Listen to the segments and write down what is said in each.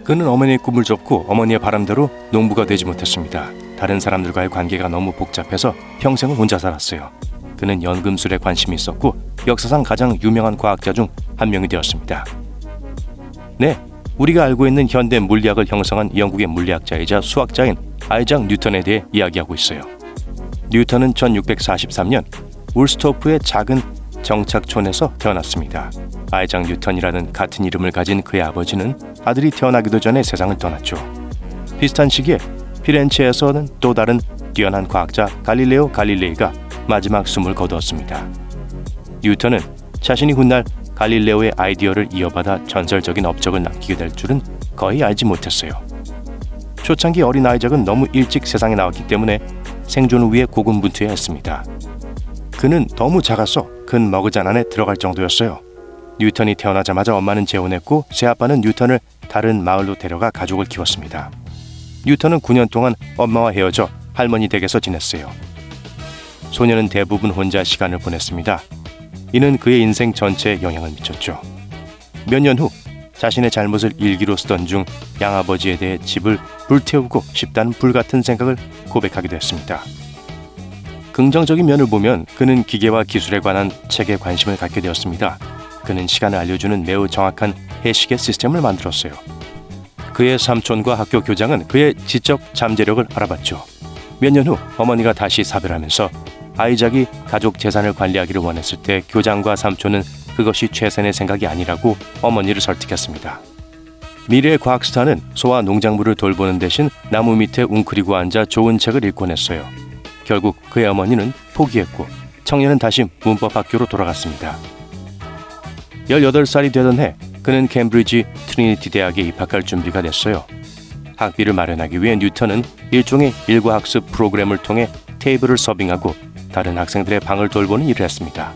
그는 어머니의 꿈을 접고 어머니의 바람대로 농부가 되지 못했습니다. 다른 사람들과의 관계가 너무 복잡해서 평생을 혼자 살았어요. 그는 연금술에 관심이 있었고 역사상 가장 유명한 과학자 중 한 명이 되었습니다. 네, 우리가 알고 있는 현대 물리학을 형성한 영국의 물리학자이자 수학자인 아이작 뉴턴에 대해 이야기하고 있어요. 뉴턴은 1643년 울스토프의 작은 정착촌에서 태어났습니다. 아이작 뉴턴이라는 같은 이름을 가진 그의 아버지는 아들이 태어나기도 전에 세상을 떠났죠. 비슷한 시기에 피렌체에서는 또 다른 뛰어난 과학자 갈릴레오 갈릴레이가 마지막 숨을 거두었습니다. 뉴턴은 자신이 훗날 갈릴레오의 아이디어를 이어받아 전설적인 업적을 남기게 될 줄은 거의 알지 못했어요. 초창기 어린 아이작은 너무 일찍 세상에 나왔기 때문에 생존을 위해 고군분투해야 했습니다. 그는 너무 작아서 큰 머그잔 안에 들어갈 정도였어요. 뉴턴이 태어나자마자 엄마는 재혼했고 새아빠는 뉴턴을 다른 마을로 데려가 가족을 키웠습니다. 뉴턴은 9년 동안 엄마와 헤어져 할머니 댁에서 지냈어요. 소년은 대부분 혼자 시간을 보냈습니다. 이는 그의 인생 전체에 영향을 미쳤죠. 몇 년 후 자신의 잘못을 일기로 쓰던 중 양아버지에 대해 집을 불태우고 싶다는 불같은 생각을 고백하기도 했습니다. 긍정적인 면을 보면 그는 기계와 기술에 관한 책에 관심을 갖게 되었습니다. 그는 시간을 알려주는 매우 정확한 해시계 시스템을 만들었어요. 그의 삼촌과 학교 교장은 그의 지적 잠재력을 알아봤죠. 몇 년 후 어머니가 다시 사별하면서 아이작이 가족 재산을 관리하기를 원했을 때 교장과 삼촌은 그것이 최선의 생각이 아니라고 어머니를 설득했습니다. 미래의 과학스타는 소와 농작물을 돌보는 대신 나무 밑에 웅크리고 앉아 좋은 책을 읽곤 했어요. 결국 그의 어머니는 포기했고 청년은 다시 문법학교로 돌아갔습니다. 18살이 되던 해 그는 캠브리지 트리니티 대학에 입학할 준비가 됐어요. 학비를 마련하기 위해 뉴턴은 일종의 일과학습 프로그램을 통해 테이블을 서빙하고 다른 학생들의 방을 돌보는 일을 했습니다.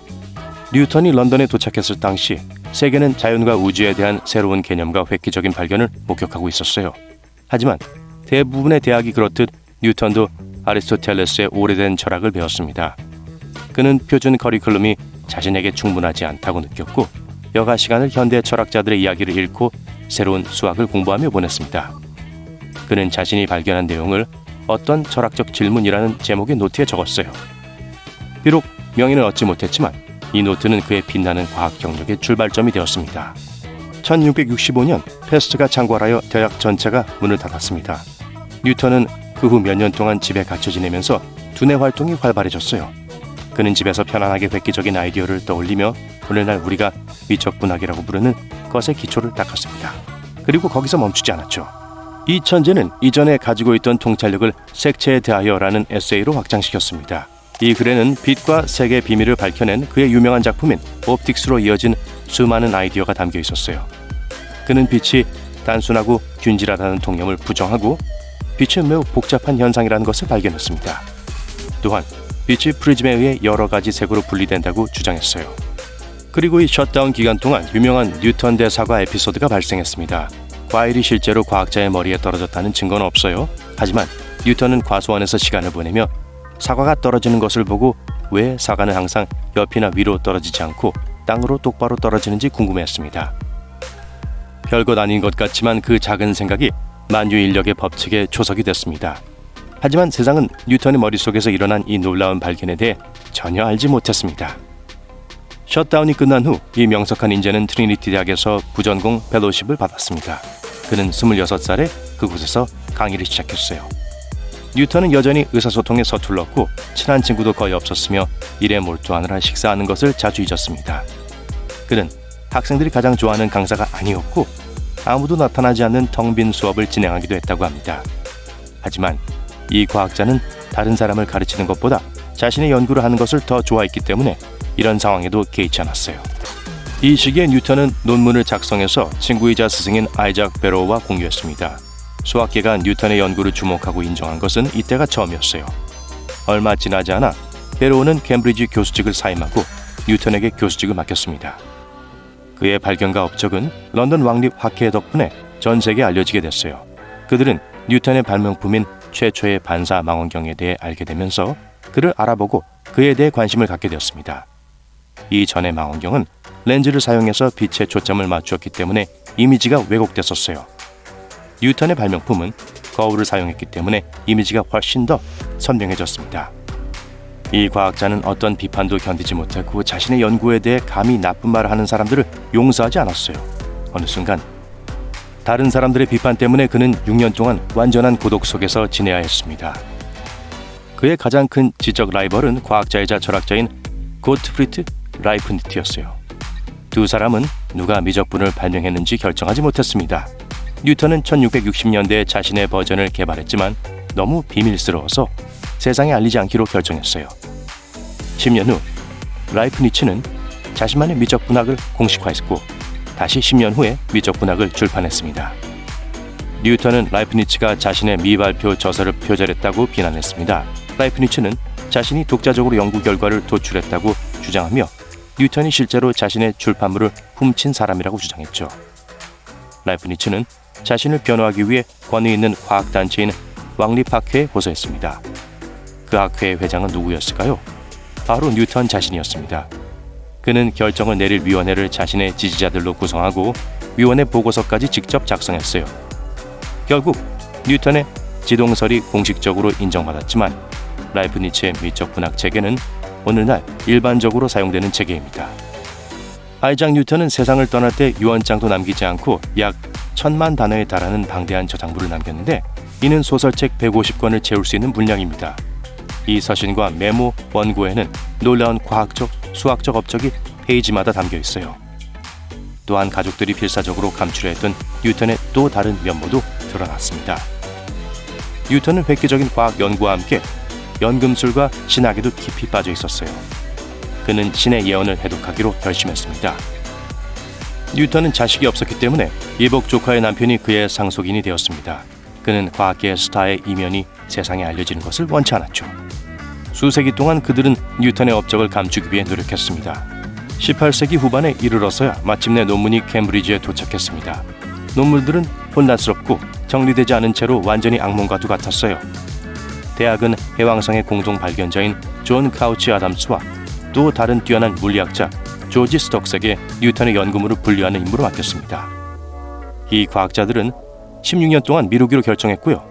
뉴턴이 런던에 도착했을 당시 세계는 자연과 우주에 대한 새로운 개념과 획기적인 발견을 목격하고 있었어요. 하지만 대부분의 대학이 그렇듯 뉴턴도 아리스토텔레스의 오래된 철학을 배웠습니다. 그는 표준 커리큘럼이 자신에게 충분하지 않다고 느꼈고 여가 시간을 현대 철학자들의 이야기를 읽고 새로운 수학을 공부하며 보냈습니다. 그는 자신이 발견한 내용을 어떤 철학적 질문이라는 제목의 노트에 적었어요. 비록 명예는 얻지 못했지만 이 노트는 그의 빛나는 과학 경력의 출발점이 되었습니다. 1665년 패스트가 창궐하여 대학 전체가 문을 닫았습니다. 뉴턴은 그 후 몇 년 동안 집에 갇혀 지내면서 두뇌 활동이 활발해졌어요. 그는 집에서 편안하게 획기적인 아이디어를 떠올리며 오늘날 우리가 미적분학이라고 부르는 것의 기초를 닦았습니다. 그리고 거기서 멈추지 않았죠. 이 천재는 이전에 가지고 있던 통찰력을 색채에 대하여라는 에세이로 확장시켰습니다. 이 글에는 빛과 색의 비밀을 밝혀낸 그의 유명한 작품인 옵틱스로 이어진 수많은 아이디어가 담겨 있었어요. 그는 빛이 단순하고 균질하다는 통념을 부정하고 빛은 매우 복잡한 현상이라는 것을 발견했습니다. 또한 빛이 프리즘에 의해 여러 가지 색으로 분리된다고 주장했어요. 그리고 이 셧다운 기간 동안 유명한 뉴턴 대 사과 에피소드가 발생했습니다. 과일이 실제로 과학자의 머리에 떨어졌다는 증거는 없어요. 하지만 뉴턴은 과수원에서 시간을 보내며 사과가 떨어지는 것을 보고 왜 사과는 항상 옆이나 위로 떨어지지 않고 땅으로 똑바로 떨어지는지 궁금해했습니다. 별것 아닌 것 같지만 그 작은 생각이 만유인력의 법칙에 초석이 됐습니다. 하지만 세상은 뉴턴의 머릿속에서 일어난 이 놀라운 발견에 대해 전혀 알지 못했습니다. 셧다운이 끝난 후 이 명석한 인재는 트리니티 대학에서 부전공 펠로십을 받았습니다. 그는 26살에 그곳에서 강의를 시작했어요. 뉴턴은 여전히 의사소통에 서툴렀고 친한 친구도 거의 없었으며 일에 몰두하느라 식사하는 것을 자주 잊었습니다. 그는 학생들이 가장 좋아하는 강사가 아니었고 아무도 나타나지 않는 텅 빈 수업을 진행하기도 했다고 합니다. 하지만 이 과학자는 다른 사람을 가르치는 것보다 자신의 연구를 하는 것을 더 좋아했기 때문에 이런 상황에도 개의치 않았어요. 이 시기에 뉴턴은 논문을 작성해서 친구이자 스승인 아이작 베로우와 공유했습니다. 수학계가 뉴턴의 연구를 주목하고 인정한 것은 이때가 처음이었어요. 얼마 지나지 않아 베로우는 캠브리지 교수직을 사임하고 뉴턴에게 교수직을 맡겼습니다. 그의 발견과 업적은 런던 왕립 학회 덕분에 전 세계에 알려지게 됐어요. 그들은 뉴턴의 발명품인 최초의 반사 망원경에 대해 알게 되면서 그를 알아보고 그에 대해 관심을 갖게 되었습니다. 이전의 망원경은 렌즈를 사용해서 빛에 초점을 맞추었기 때문에 이미지가 왜곡됐었어요. 뉴턴의 발명품은 거울을 사용했기 때문에 이미지가 훨씬 더 선명해졌습니다. 이 과학자는 어떤 비판도 견디지 못하고 자신의 연구에 대해 감히 나쁜 말을 하는 사람들을 용서하지 않았어요. 어느 순간 다른 사람들의 비판 때문에 그는 6년 동안 완전한 고독 속에서 지내야 했습니다. 그의 가장 큰 지적 라이벌은 과학자이자 철학자인 고트프리트 라이프니츠였어요. 두 사람은 누가 미적분을 발명했는지 결정하지 못했습니다. 뉴턴은 1660년대에 자신의 버전을 개발했지만 너무 비밀스러워서 세상에 알리지 않기로 결정했어요. 10년 후 라이프니츠는 자신만의 미적분학을 공식화했고 다시 10년 후에 미적분학을 출판했습니다. 뉴턴은 라이프니츠가 자신의 미발표 저서를 표절했다고 비난했습니다. 라이프니츠는 자신이 독자적으로 연구 결과를 도출했다고 주장하며 뉴턴이 실제로 자신의 출판물을 훔친 사람이라고 주장했죠. 라이프니츠는 자신을 변호하기 위해 권위 있는 과학단체인 왕립학회에 호소했습니다. 그 학회의 회장은 누구였을까요? 바로 뉴턴 자신이었습니다. 그는 결정을 내릴 위원회를 자신의 지지자들로 구성하고 위원회 보고서까지 직접 작성했어요. 결국 뉴턴의 지동설이 공식적으로 인정받았지만 라이프니츠의 미적분학 체계는 오늘날 일반적으로 사용되는 체계입니다. 아이작 뉴턴은 세상을 떠날 때 유언장도 남기지 않고 약 1000만 단어에 달하는 방대한 저작물을 남겼는데 이는 소설책 150권을 채울 수 있는 분량입니다. 이 서신과 메모 원고에는 놀라운 과학적, 수학적 업적이 페이지마다 담겨 있어요. 또한 가족들이 필사적으로 감추려 했던 뉴턴의 또 다른 면모도 드러났습니다. 뉴턴은 획기적인 과학 연구와 함께 연금술과 신학에도 깊이 빠져 있었어요. 그는 신의 예언을 해독하기로 결심했습니다. 뉴턴은 자식이 없었기 때문에 이복 조카의 남편이 그의 상속인이 되었습니다. 그는 과학계의 스타의 이면이 세상에 알려지는 것을 원치 않았죠. 수세기 동안 그들은 뉴턴의 업적을 감추기 위해 노력했습니다. 18세기 후반에 이르러서야 마침내 논문이 캠브리지에 도착했습니다. 논문들은 혼란스럽고 정리되지 않은 채로 완전히 악몽과도 같았어요. 대학은 해왕성의 공동 발견자인 존 카우치 아담스와 또 다른 뛰어난 물리학자 조지 스톡스에게 뉴턴의 연구물을 분류하는 임무를 맡겼습니다. 이 과학자들은 16년 동안 미루기로 결정했고요.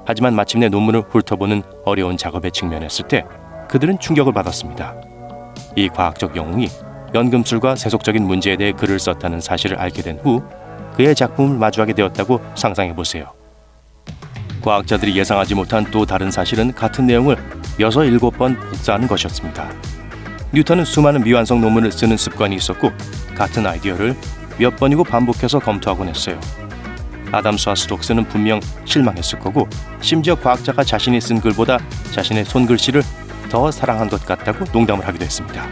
하지만 마침내 논문을 훑어보는 어려운 작업에 직면했을 때 그들은 충격을 받았습니다. 이 과학적 영웅이 연금술과 세속적인 문제에 대해 글을 썼다는 사실을 알게 된 후 그의 작품을 마주하게 되었다고 상상해보세요. 과학자들이 예상하지 못한 또 다른 사실은 같은 내용을 6, 7번 복사하는 것이었습니다. 뉴턴은 수많은 미완성 논문을 쓰는 습관이 있었고 같은 아이디어를 몇 번이고 반복해서 검토하곤 했어요. 아담스와 스톡스는 분명 실망했을 거고 심지어 과학자가 자신이 쓴 글보다 자신의 손글씨를 더 사랑한 것 같다고 농담을 하기도 했습니다.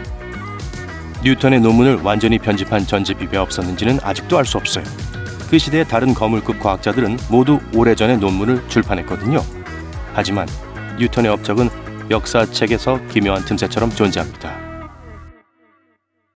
뉴턴의 논문을 완전히 편집한 전집이 왜 없었는지는 아직도 알 수 없어요. 그 시대의 다른 거물급 과학자들은 모두 오래전에 논문을 출판했거든요. 하지만 뉴턴의 업적은 역사책에서 기묘한 틈새처럼 존재합니다.